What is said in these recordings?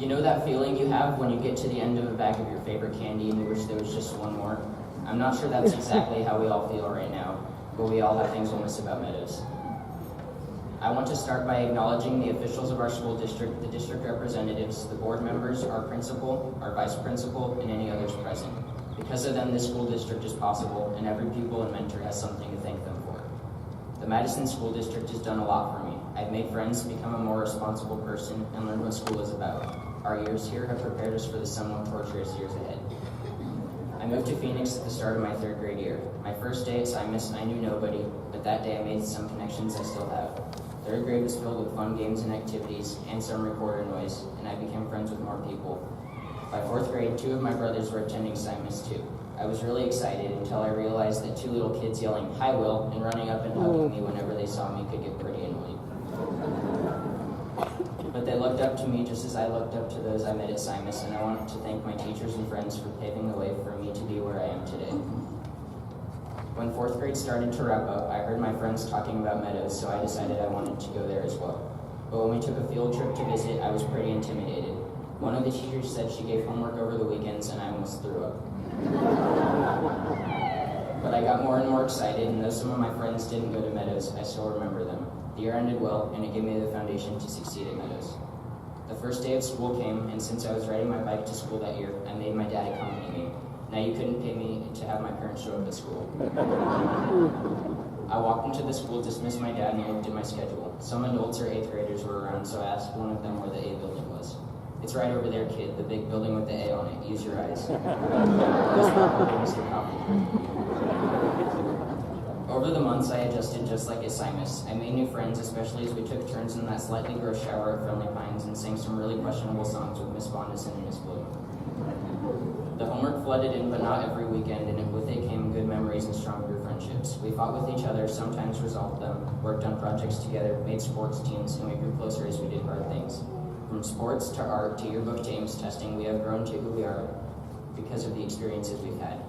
You know that feeling you have when you get to the end of a bag of your favorite candy and you wish there was just one more? I'm not sure that's exactly how we all feel right now, but we all have things we'll miss about Meadows. I want to start by acknowledging the officials of our school district, the district representatives, the board members, our principal, our vice principal, and any others present. Because of them, this school district is possible, and every pupil and mentor has something to thank them for. The Madison School District has done a lot for me. I've made friends, become a more responsible person, and learned what school is about. Our years here have prepared us for the somewhat torturous years ahead. I moved to Phoenix at the start of my 3rd grade year. My first day at Simus, I knew nobody, but that day I made some connections I still have. 3rd grade was filled with fun games and activities, and some recorder noise, and I became friends with more people. By 4th grade, 2 of my brothers were attending Simus too. I was really excited until I realized that 2 little kids yelling, "Hi, Will," and running up and hugging me whenever they saw me could get pretty annoying. But they looked up to me just as I looked up to those I met at Simus, and I wanted to thank my teachers and friends for paving the way for me to be where I am today. When 4th grade started to wrap up, I heard my friends talking about Meadows, so I decided I wanted to go there as well. But when we took a field trip to visit, I was pretty intimidated. One of the teachers said she gave homework over the weekends, and I almost threw up. But I got more and more excited, and though some of my friends didn't go to Meadows, I still remember them. The year ended well, and it gave me the foundation to succeed at Meadows. The first day of school came, and since I was riding my bike to school that year, I made my dad accompany me. Now you couldn't pay me to have my parents show up at school. I walked into the school, dismissed my dad, and looked at my schedule. Some adults or 8th graders were around, so I asked one of them where the A building was. "It's right over there, kid, the big building with the A on it. Use your eyes." Mr. Coffee. Over the months, I adjusted just like at Simus. I made new friends, especially as we took turns in that slightly gross shower at Friendly Pines and sang some really questionable songs with Miss Bondison and Miss Bloom. The homework flooded in, but not every weekend, and with it came good memories and stronger friendships. We fought with each other, sometimes resolved them, worked on projects together, made sports teams, and we grew closer as we did hard things. From sports to art to yearbook to Ames testing, we have grown to who we are because of the experiences we've had.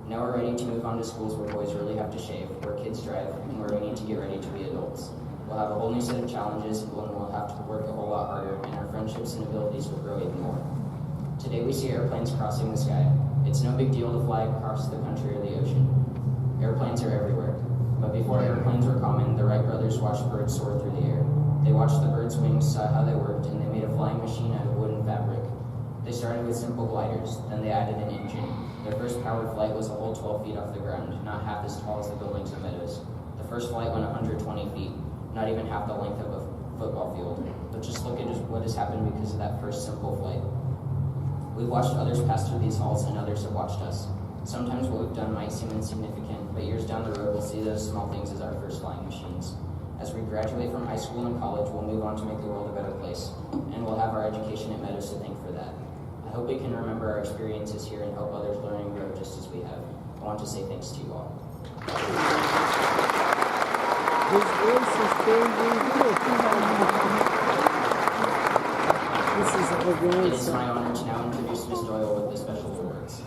Now we're ready to move on to schools where boys really have to shave, where kids drive, and where we need to get ready to be adults. We'll have a whole new set of challenges, and we'll have to work a whole lot harder, and our friendships and abilities will grow even more. Today we see airplanes crossing the sky. It's no big deal to fly across the country or the ocean. Airplanes are everywhere. But before airplanes were common, the Wright brothers watched birds soar through the air. They watched the birds' wings, saw how they worked, and they made a flying machine out of wood and fabric. They started with simple gliders, then they added an engine. Their first powered flight was a whole 12 feet off the ground, not half as tall as the buildings in Meadows. The first flight went 120 feet, not even half the length of a football field. But just look at what has happened because of that first simple flight. We've watched others pass through these halls, and others have watched us. Sometimes what we've done might seem insignificant, but years down the road we'll see those small things as our first flying machines. As we graduate from high school and college, we'll move on to make the world a better place, and we'll have our education at Meadows to thank for that. I hope we can remember our experiences here and help others learn and grow just as we have. I want to say thanks to you all. His voice is changing here. This is a It is my honor to now introduce Ms. Doyle with the special awards.